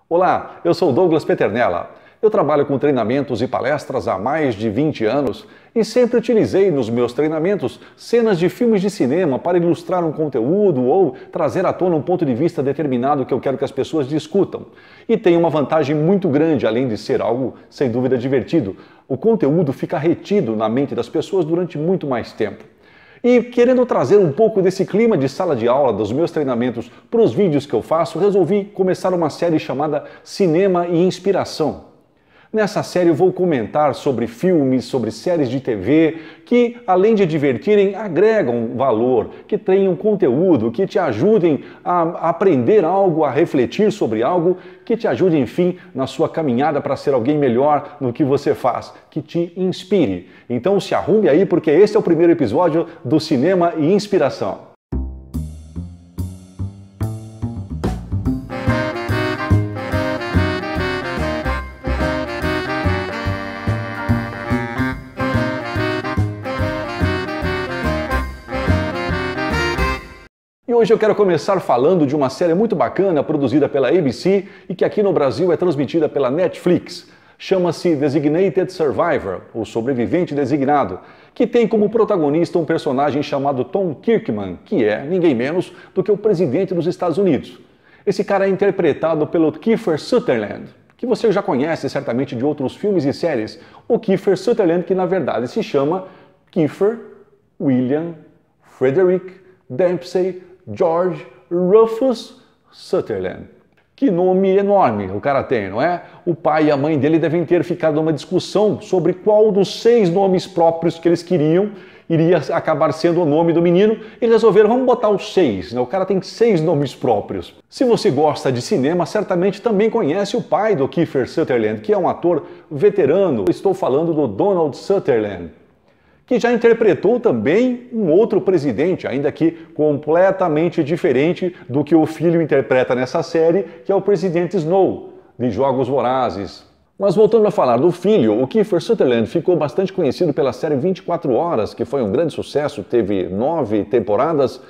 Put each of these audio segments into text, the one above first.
Olá, eu sou Douglas Peternella. Eu trabalho com treinamentos e palestras há mais de 20 anos e sempre utilizei nos meus treinamentos cenas de filmes de cinema para ilustrar um conteúdo ou trazer à tona um ponto de vista determinado que eu quero que as pessoas discutam. E tem uma vantagem muito grande, além de ser algo sem dúvida divertido. O conteúdo fica retido na mente das pessoas durante muito mais tempo. E querendo trazer um pouco desse clima de sala de aula dos meus treinamentos para os vídeos que eu faço, resolvi começar uma série chamada Cinema e Inspiração. Nessa série eu vou comentar sobre filmes, sobre séries de TV que, além de divertirem, agregam valor, que tenham conteúdo, que te ajudem a aprender algo, a refletir sobre algo, que te ajude, enfim, na sua caminhada para ser alguém melhor no que você faz, que te inspire. Então se arrume aí porque esse é o primeiro episódio do Cinema e Inspiração. E hoje eu quero começar falando de uma série muito bacana produzida pela ABC e que aqui no Brasil é transmitida pela Netflix. Chama-se Designated Survivor, ou Sobrevivente Designado, que tem como protagonista um personagem chamado Tom Kirkman, que é ninguém menos do que o presidente dos Estados Unidos. Esse cara é interpretado pelo Kiefer Sutherland, que você já conhece certamente de outros filmes e séries. O Kiefer Sutherland, que na verdade se chama Kiefer William Frederick Dempsey George Rufus Sutherland. Que nome enorme o cara tem, não é? O pai e a mãe dele devem ter ficado numa discussão sobre qual dos 6 nomes próprios que eles queriam iria acabar sendo o nome do menino e resolveram, vamos botar os 6, né? O cara tem 6 nomes próprios. Se você gosta de cinema, certamente também conhece o pai do Kiefer Sutherland, que é um ator veterano. Estou falando do Donald Sutherland, que já interpretou também um outro presidente, ainda que completamente diferente do que o filho interpreta nessa série, que é o presidente Snow, de Jogos Vorazes. Mas voltando a falar do filho, o Kiefer Sutherland ficou bastante conhecido pela série 24 Horas, que foi um grande sucesso, teve 9 temporadas.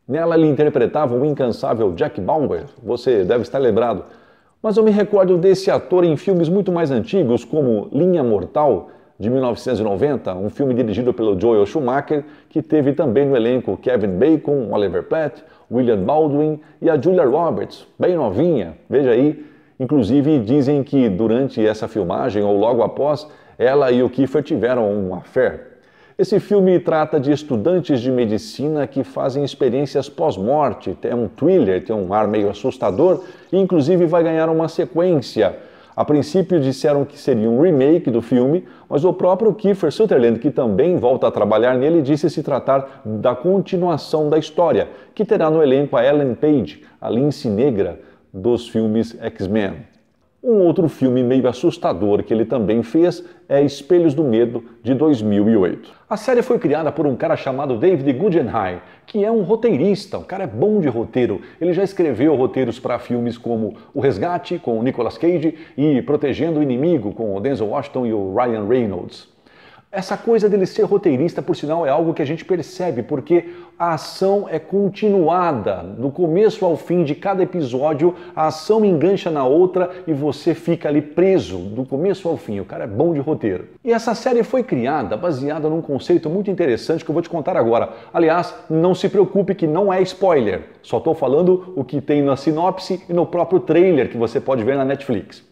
Nela ele interpretava o incansável Jack Bauer, você deve estar lembrado. Mas eu me recordo desse ator em filmes muito mais antigos, como Linha Mortal, de 1990, um filme dirigido pelo Joel Schumacher, que teve também no elenco Kevin Bacon, Oliver Platt, William Baldwin e a Julia Roberts, bem novinha, veja aí. Inclusive dizem que durante essa filmagem, ou logo após, ela e o Kiefer tiveram um affair. Esse filme trata de estudantes de medicina que fazem experiências pós-morte, é um thriller, tem um ar meio assustador e inclusive vai ganhar uma sequência. A princípio disseram que seria um remake do filme, mas o próprio Kiefer Sutherland, que também volta a trabalhar nele, disse se tratar da continuação da história, que terá no elenco a Ellen Page, a Lince Negra dos filmes X-Men. Um outro filme meio assustador que ele também fez é Espelhos do Medo, de 2008. A série foi criada por um cara chamado David Guggenheim, que é um roteirista, o cara é bom de roteiro. Ele já escreveu roteiros para filmes como O Resgate, com o Nicolas Cage, e Protegendo o Inimigo, com o Denzel Washington e o Ryan Reynolds. Essa coisa dele ser roteirista, por sinal, é algo que a gente percebe, porque a ação é continuada. Do começo ao fim de cada episódio, a ação engancha na outra e você fica ali preso do começo ao fim. O cara é bom de roteiro. E essa série foi criada baseada num conceito muito interessante que eu vou te contar agora. Aliás, não se preocupe que não é spoiler. Só estou falando o que tem na sinopse e no próprio trailer que você pode ver na Netflix.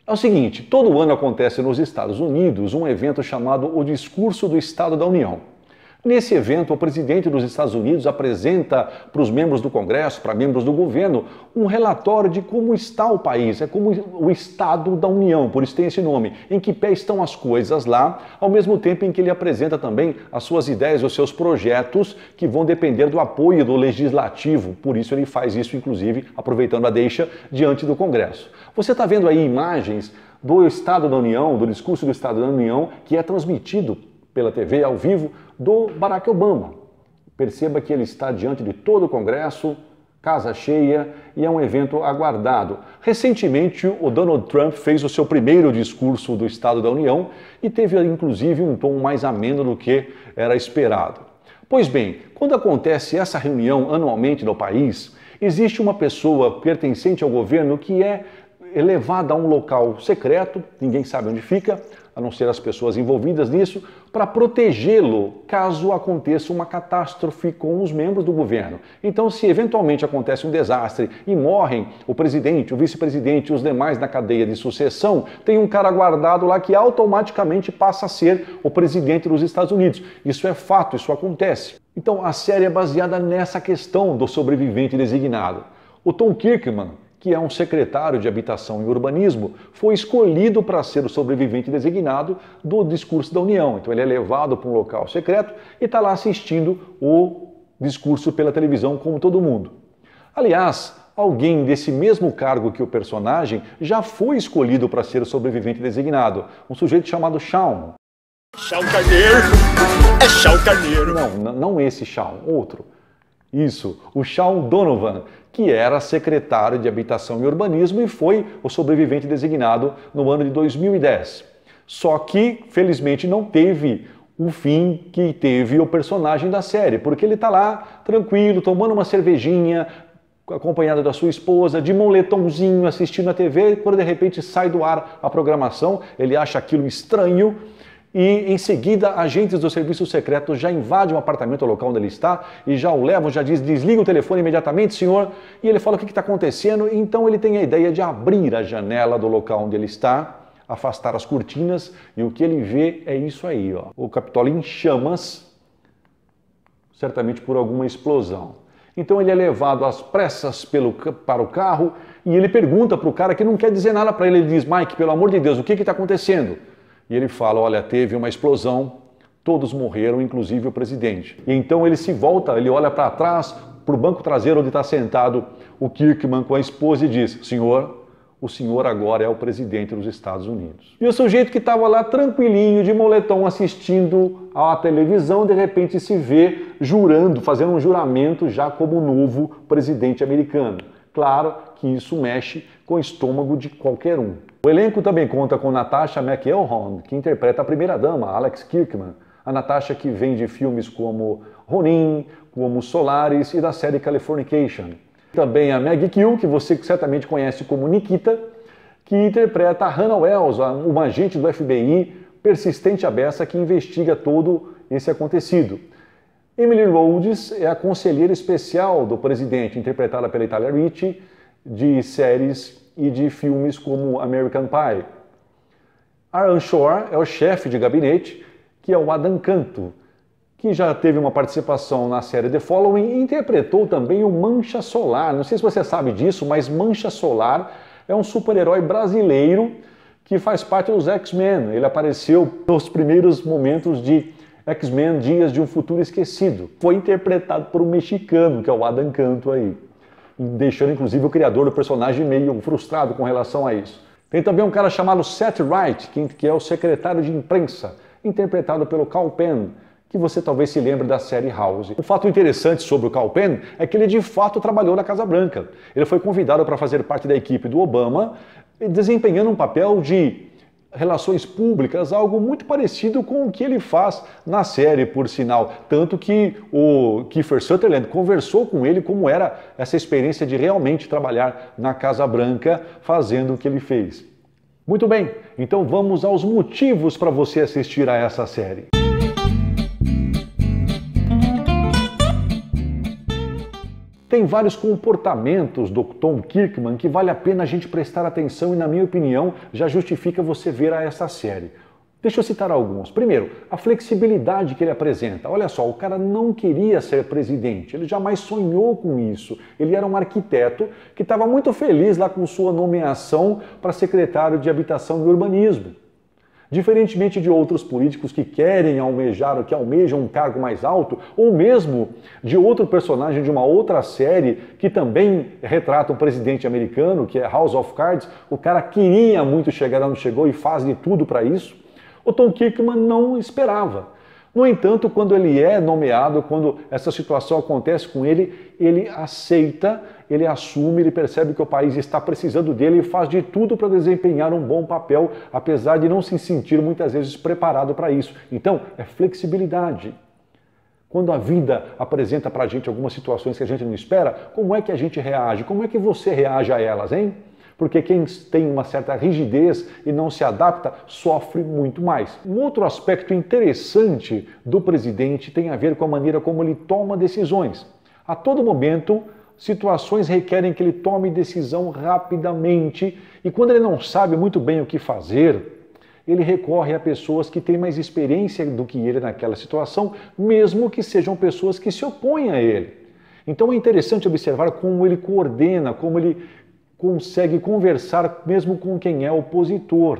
É o seguinte, todo ano acontece nos Estados Unidos um evento chamado o Discurso do Estado da União. Nesse evento, o presidente dos Estados Unidos apresenta para os membros do Congresso, para membros do governo, um relatório de como está o país, é como o Estado da União, por isso tem esse nome, em que pé estão as coisas lá, ao mesmo tempo em que ele apresenta também as suas ideias, os seus projetos, que vão depender do apoio do Legislativo, por isso ele faz isso, inclusive, aproveitando a deixa diante do Congresso. Você está vendo aí imagens do Estado da União, do discurso do Estado da União, que é transmitido pela TV ao vivo do Barack Obama. Perceba que ele está diante de todo o Congresso, casa cheia, e é um evento aguardado. Recentemente, o Donald Trump fez o seu primeiro discurso do Estado da União e teve, inclusive, um tom mais ameno do que era esperado. Pois bem, quando acontece essa reunião anualmente no país, existe uma pessoa pertencente ao governo que é levado a um local secreto, ninguém sabe onde fica, a não ser as pessoas envolvidas nisso, para protegê-lo caso aconteça uma catástrofe com os membros do governo. Então, se eventualmente acontece um desastre e morrem o presidente, o vice-presidente e os demais na cadeia de sucessão, tem um cara guardado lá que automaticamente passa a ser o presidente dos Estados Unidos. Isso é fato, isso acontece. Então, a série é baseada nessa questão do sobrevivente designado. O Tom Kirkman, que é um secretário de Habitação e Urbanismo, foi escolhido para ser o sobrevivente designado do discurso da União. Então ele é levado para um local secreto e está lá assistindo o discurso pela televisão como todo mundo. Aliás, alguém desse mesmo cargo que o personagem já foi escolhido para ser o sobrevivente designado, um sujeito chamado Sean. Sean Carneiro! É Sean Carneiro! Não esse Sean, outro. Isso, o Sean Donovan, que era secretário de Habitação e Urbanismo e foi o sobrevivente designado no ano de 2010. Só que, felizmente, não teve o fim que teve o personagem da série, porque ele está lá, tranquilo, tomando uma cervejinha, acompanhado da sua esposa, de moletomzinho, assistindo a TV, quando de repente sai do ar a programação, ele acha aquilo estranho, e em seguida agentes do serviço secreto já invadem o apartamento, o local onde ele está, e já o levam, já diz, desliga o telefone imediatamente, senhor, e ele fala o que está acontecendo, e então ele tem a ideia de abrir a janela do local onde ele está, afastar as cortinas, e o que ele vê é isso aí, ó, o Capitólio em chamas, certamente por alguma explosão. Então ele é levado às pressas para o carro, e ele pergunta para o cara que não quer dizer nada para ele, ele diz, Mike, pelo amor de Deus, o que está acontecendo? E ele fala, olha, teve uma explosão, todos morreram, inclusive o presidente. E então ele se volta, ele olha para trás, para o banco traseiro onde está sentado o Kirkman com a esposa e diz, senhor, o senhor agora é o presidente dos Estados Unidos. E o sujeito que estava lá tranquilinho, de moletom, assistindo à televisão, de repente se vê jurando, fazendo um juramento já como novo presidente americano. Claro que isso mexe com o estômago de qualquer um. O elenco também conta com Natasha McElhone, que interpreta a primeira-dama, Alex Kirkman. A Natasha que vem de filmes como Ronin, como Solaris e da série Californication. Também a Maggie Q, que você certamente conhece como Nikita, que interpreta a Hannah Wells, uma agente do FBI persistente à beça que investiga todo esse acontecido. Emily Rhodes é a conselheira especial do presidente, interpretada pela Italia Ricci, de séries e de filmes como American Pie. Aaron Shore é o chefe de gabinete, que é o Adam Canto, que já teve uma participação na série The Following e interpretou também o Mancha Solar. Não sei se você sabe disso, mas Mancha Solar é um super-herói brasileiro que faz parte dos X-Men. Ele apareceu nos primeiros momentos de X-Men Dias de um Futuro Esquecido. Foi interpretado por um mexicano, que é o Adam Canto aí, deixando inclusive o criador do personagem meio frustrado com relação a isso. Tem também um cara chamado Seth Wright, que é o secretário de imprensa, interpretado pelo Kal Penn, que você talvez se lembre da série House. Um fato interessante sobre o Kal Penn é que ele de fato trabalhou na Casa Branca. Ele foi convidado para fazer parte da equipe do Obama, desempenhando um papel de relações públicas, algo muito parecido com o que ele faz na série, por sinal. Tanto que o Kiefer Sutherland conversou com ele como era essa experiência de realmente trabalhar na Casa Branca fazendo o que ele fez. Muito bem, então vamos aos motivos para você assistir a essa série. Tem vários comportamentos do Tom Kirkman que vale a pena a gente prestar atenção e, na minha opinião, já justifica você ver essa série. Deixa eu citar alguns. Primeiro, a flexibilidade que ele apresenta. Olha só, o cara não queria ser presidente, ele jamais sonhou com isso. Ele era um arquiteto que estava muito feliz lá com sua nomeação para secretário de Habitação e Urbanismo. Diferentemente de outros políticos que querem almejar ou que almejam um cargo mais alto, ou mesmo de outro personagem de uma outra série que também retrata um presidente americano, que é House of Cards, o cara queria muito chegar onde chegou e faz de tudo para isso. O Tom Kirkman não esperava. No entanto, quando ele é nomeado, quando essa situação acontece com ele, ele aceita, ele assume, ele percebe que o país está precisando dele e faz de tudo para desempenhar um bom papel, apesar de não se sentir muitas vezes preparado para isso. Então, é flexibilidade. Quando a vida apresenta para a gente algumas situações que a gente não espera, como é que a gente reage? Como é que você reage a elas, hein? Porque quem tem uma certa rigidez e não se adapta sofre muito mais. Um outro aspecto interessante do presidente tem a ver com a maneira como ele toma decisões. A todo momento, situações requerem que ele tome decisão rapidamente e quando ele não sabe muito bem o que fazer, ele recorre a pessoas que têm mais experiência do que ele naquela situação, mesmo que sejam pessoas que se opõem a ele. Então é interessante observar como ele coordena, como ele consegue conversar mesmo com quem é opositor.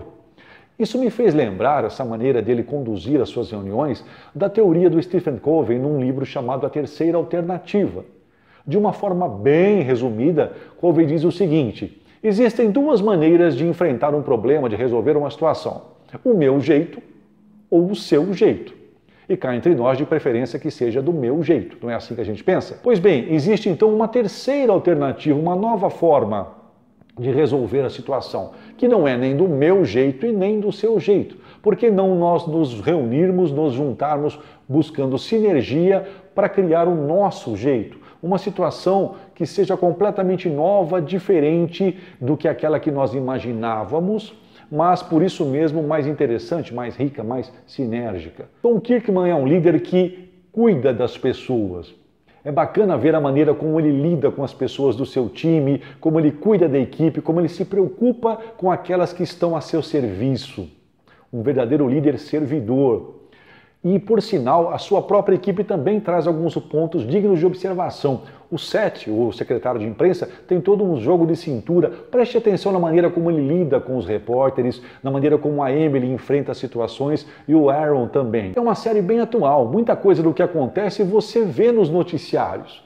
Isso me fez lembrar, essa maneira dele conduzir as suas reuniões, da teoria do Stephen Covey num livro chamado A Terceira Alternativa. De uma forma bem resumida, Covey diz o seguinte: existem duas maneiras de enfrentar um problema, de resolver uma situação. O meu jeito ou o seu jeito. E cá entre nós, de preferência que seja do meu jeito. Não é assim que a gente pensa? Pois bem, existe então uma terceira alternativa, uma nova forma de resolver a situação, que não é nem do meu jeito e nem do seu jeito. Por que não nós nos reunirmos, nos juntarmos, buscando sinergia para criar o nosso jeito? Uma situação que seja completamente nova, diferente do que aquela que nós imaginávamos, mas por isso mesmo mais interessante, mais rica, mais sinérgica. Tom Kirkman é um líder que cuida das pessoas. É bacana ver a maneira como ele lida com as pessoas do seu time, como ele cuida da equipe, como ele se preocupa com aquelas que estão a seu serviço. Um verdadeiro líder servidor. E, por sinal, a sua própria equipe também traz alguns pontos dignos de observação. O Seth, o secretário de imprensa, tem todo um jogo de cintura. Preste atenção na maneira como ele lida com os repórteres, na maneira como a Emily enfrenta as situações e o Aaron também. É uma série bem atual. Muita coisa do que acontece você vê nos noticiários.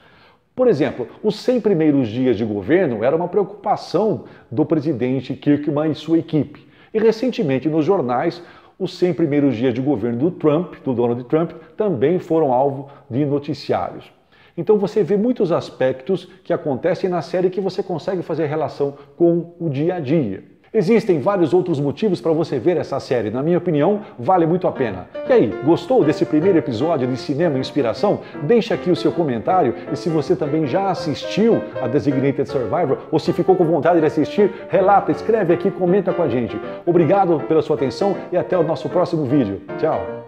Por exemplo, os 100 primeiros dias de governo era uma preocupação do presidente Kirkman e sua equipe. E recentemente nos jornais, os 100 primeiros dias de governo do Trump, do Donald Trump, também foram alvo de noticiários. Então você vê muitos aspectos que acontecem na série que você consegue fazer relação com o dia a dia. Existem vários outros motivos para você ver essa série. Na minha opinião, vale muito a pena. E aí, gostou desse primeiro episódio de Cinema Inspiração? Deixa aqui o seu comentário e se você também já assistiu a Designated Survivor ou se ficou com vontade de assistir, relata, escreve aqui, comenta com a gente. Obrigado pela sua atenção e até o nosso próximo vídeo. Tchau!